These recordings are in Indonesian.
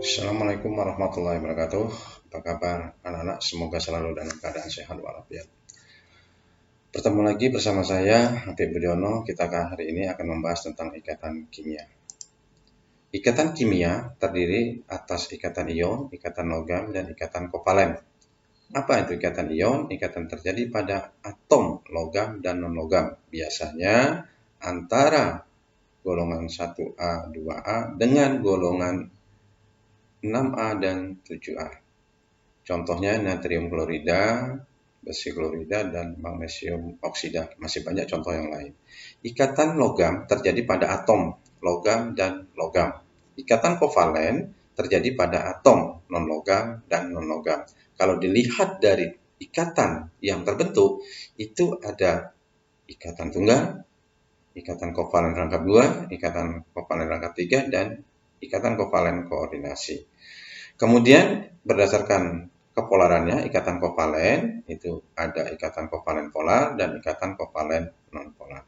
Assalamualaikum warahmatullahi wabarakatuh. Apa kabar anak-anak? Semoga selalu dalam keadaan sehat walafiat. Bertemu lagi bersama saya, Habib Budiono. Kita hari ini akan membahas tentang ikatan kimia. Ikatan kimia terdiri atas ikatan ion, ikatan logam, dan ikatan kovalen. Apa itu ikatan ion? Ikatan terjadi pada atom logam dan non-logam. Biasanya antara golongan 1A, 2A dengan golongan 6A dan 7A. Contohnya natrium klorida, besi klorida, dan magnesium oksida. Masih banyak contoh yang lain. Ikatan logam terjadi pada atom logam dan logam. Ikatan kovalen terjadi pada atom non-logam dan non-logam. Kalau dilihat dari ikatan yang terbentuk, itu ada ikatan tunggal, ikatan kovalen rangkap 2, ikatan kovalen rangkap 3, dan ikatan kovalen koordinasi. Kemudian berdasarkan kepolarannya, ikatan kovalen itu ada ikatan kovalen polar dan ikatan kovalen non-polar.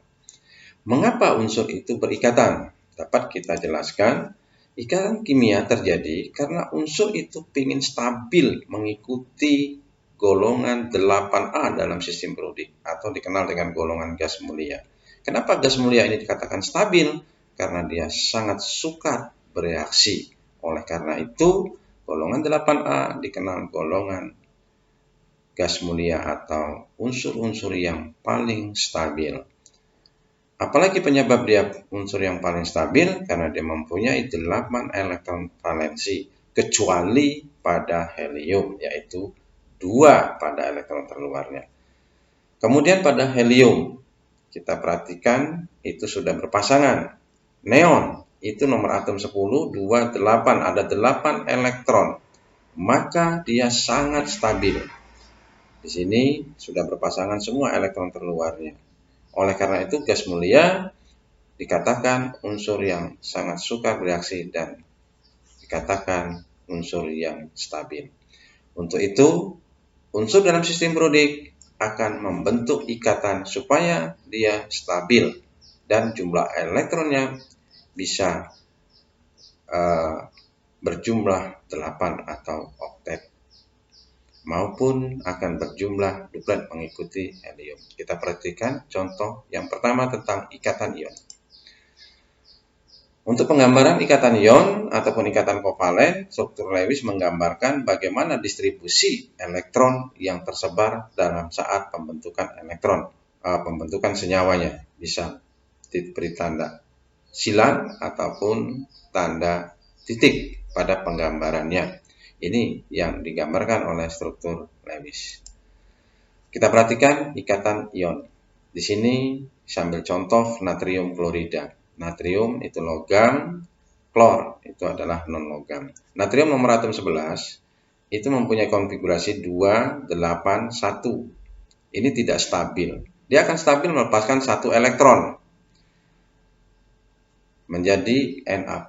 Mengapa unsur itu berikatan? Dapat kita jelaskan, ikatan kimia terjadi karena unsur itu ingin stabil mengikuti golongan 8A dalam sistem periodik atau dikenal dengan golongan gas mulia. Kenapa gas mulia ini dikatakan stabil? Karena dia sangat sukar bereaksi. Oleh karena itu, golongan 8A dikenal golongan gas mulia atau unsur-unsur yang paling stabil. Apalagi penyebab dia unsur yang paling stabil? Karena dia mempunyai 8 elektron valensi, kecuali pada helium, yaitu 2 pada elektron terluarnya. Kemudian pada helium, kita perhatikan itu sudah berpasangan. Neon itu nomor atom 10, 2, 8, ada 8 elektron. Maka dia sangat stabil. Di sini sudah berpasangan semua elektron terluarnya. Oleh karena itu gas mulia dikatakan unsur yang sangat suka bereaksi dan dikatakan unsur yang stabil. Untuk itu, unsur dalam sistem periodik akan membentuk ikatan supaya dia stabil dan jumlah elektronnya bisa berjumlah 8 atau oktet, maupun akan berjumlah duplet mengikuti helium. Kita perhatikan contoh yang pertama tentang ikatan ion. Untuk penggambaran ikatan ion ataupun ikatan kovalen, struktur Lewis menggambarkan bagaimana distribusi elektron yang tersebar dalam saat pembentukan senyawanya. Bisa diberi tanda silang ataupun tanda titik pada penggambarannya. Ini yang digambarkan oleh struktur Lewis. Kita perhatikan ikatan ion. Di sini sambil contoh natrium klorida. Natrium itu logam, klor itu adalah non-logam. Natrium nomor atom 11 itu mempunyai konfigurasi 2, 8, 1. Ini tidak stabil. Dia akan stabil melepaskan 1 elektron. Menjadi Na+,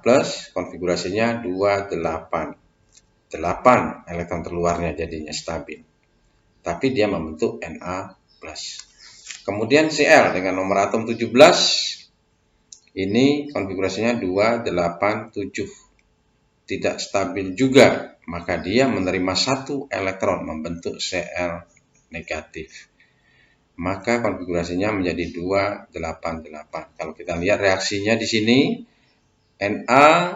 konfigurasinya 2, 8. 8 elektron terluarnya jadinya stabil. Tapi dia membentuk Na+. Kemudian Cl dengan nomor atom 17. Ini konfigurasinya 2, 8, 7. Tidak stabil juga, maka dia menerima 1 elektron membentuk Cl negatif. Maka konfigurasinya menjadi 2, 8, 8. Kalau kita lihat reaksinya di sini, Na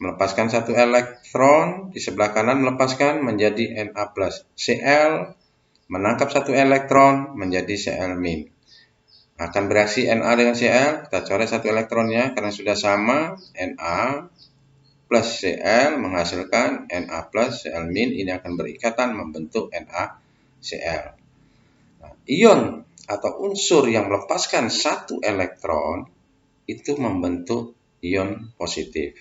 melepaskan 1 elektron, di sebelah kanan melepaskan menjadi Na+. Cl menangkap 1 elektron menjadi Cl-. Akan bereaksi Na dengan Cl, kita coret 1 elektronnya karena sudah sama. Na plus Cl menghasilkan Na plus Cl-, ini akan berikatan membentuk NaCl. Nah, ion atau unsur yang melepaskan 1 elektron itu membentuk ion positif.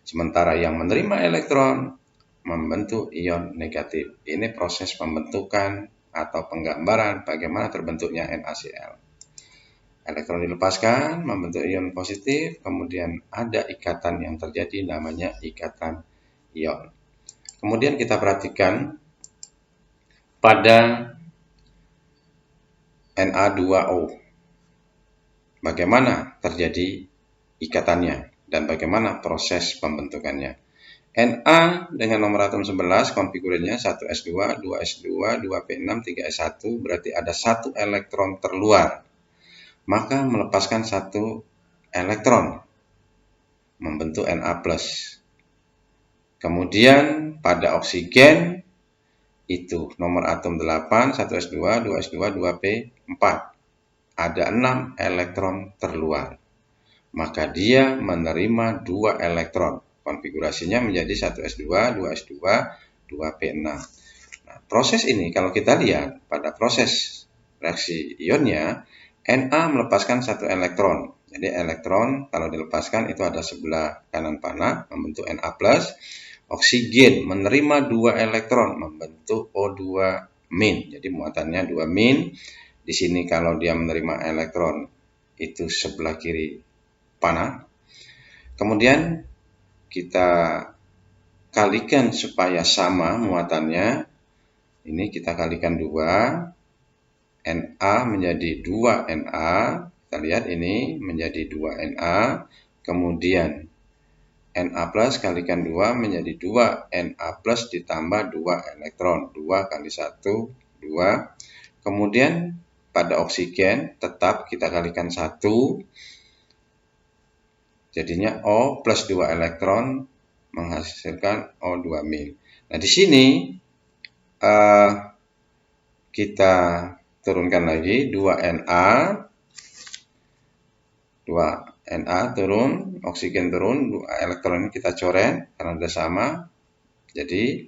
Sementara yang menerima elektron membentuk ion negatif. Ini proses pembentukan atau penggambaran bagaimana terbentuknya NaCl. Elektron dilepaskan membentuk ion positif, kemudian ada ikatan yang terjadi namanya ikatan ion. Kemudian kita perhatikan pada Na2O. Bagaimana terjadi ikatannya dan bagaimana proses pembentukannya. Na dengan nomor atom 11 konfigurasinya 1s2, 2s2, 2p6, 3s1, berarti ada 1 elektron terluar. Maka melepaskan 1 elektron, membentuk Na+. Kemudian pada oksigen itu nomor atom 8, 1s2, 2s2, 2p4. Ada 6 elektron terluar. Maka dia menerima 2 elektron. Konfigurasinya menjadi 1s2, 2s2, 2p6. Nah, proses ini kalau kita lihat pada proses reaksi ionnya, Na melepaskan 1 elektron. Jadi elektron kalau dilepaskan itu ada sebelah kanan panah membentuk Na+. Oksigen menerima 2 elektron membentuk O2-. Jadi muatannya 2-. Di sini kalau dia menerima elektron itu sebelah kiri panah. Kemudian kita kalikan supaya sama muatannya. Ini kita kalikan 2. Na menjadi 2Na. Kita lihat ini menjadi 2Na. Kemudian Na plus kalikan 2 menjadi 2 Na plus ditambah 2 elektron. 2 kali 1, 2. Kemudian pada oksigen tetap kita kalikan 1. Jadinya O plus 2 elektron menghasilkan O2-. Nah, di sini kita turunkan lagi 2Na. 2Na turun, oksigen turun, 2 elektron kita coret karena sudah sama. Jadi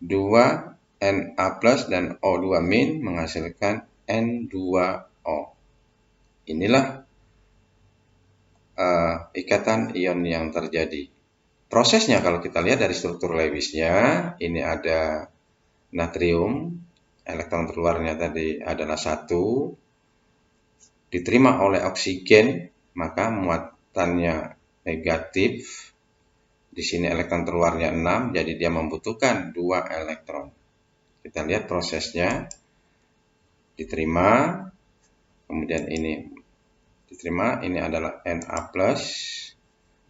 2Na plus dan O2- menghasilkan N2O. Inilah ikatan ion yang terjadi. Prosesnya kalau kita lihat dari struktur Lewisnya, ini ada natrium, elektron terluarnya tadi adalah 1, diterima oleh oksigen, maka muatannya negatif. Di sini elektron terluarnya 6, jadi dia membutuhkan 2 elektron. Kita lihat prosesnya. Diterima, kemudian ini diterima, ini adalah Na+,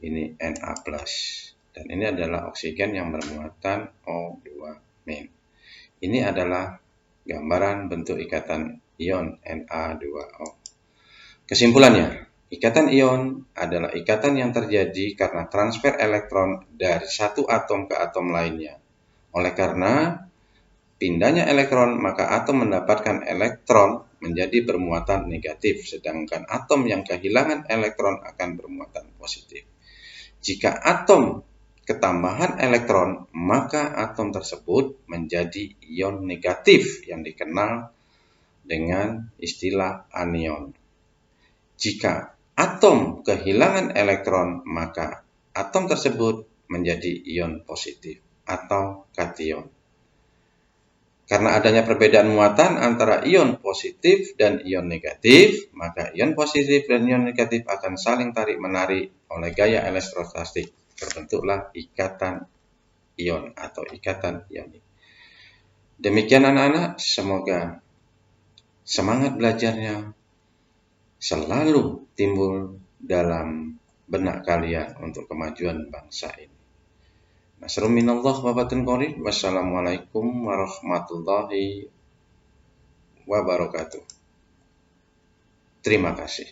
ini Na+. Dan ini adalah oksigen yang bermuatan O2-. Ini adalah gambaran bentuk ikatan ion Na2O. Kesimpulannya, ikatan ion adalah ikatan yang terjadi karena transfer elektron dari satu atom ke atom lainnya. Oleh karena pindahnya elektron, maka atom mendapatkan elektron menjadi bermuatan negatif, sedangkan atom yang kehilangan elektron akan bermuatan positif. Jika atom ketambahan elektron, maka atom tersebut menjadi ion negatif yang dikenal dengan istilah anion. Jika atom kehilangan elektron, maka atom tersebut menjadi ion positif atau kation. Karena adanya perbedaan muatan antara ion positif dan ion negatif, maka ion positif dan ion negatif akan saling tarik-menarik oleh gaya elektrostatik. Terbentuklah ikatan ion atau ikatan ionik. Demikian anak-anak, semoga semangat belajarnya selalu timbul dalam benak kalian untuk kemajuan bangsa ini. Nasrun minallah wa batun qarib. Wassalamualaikum warahmatullahi wabarakatuh. Terima kasih.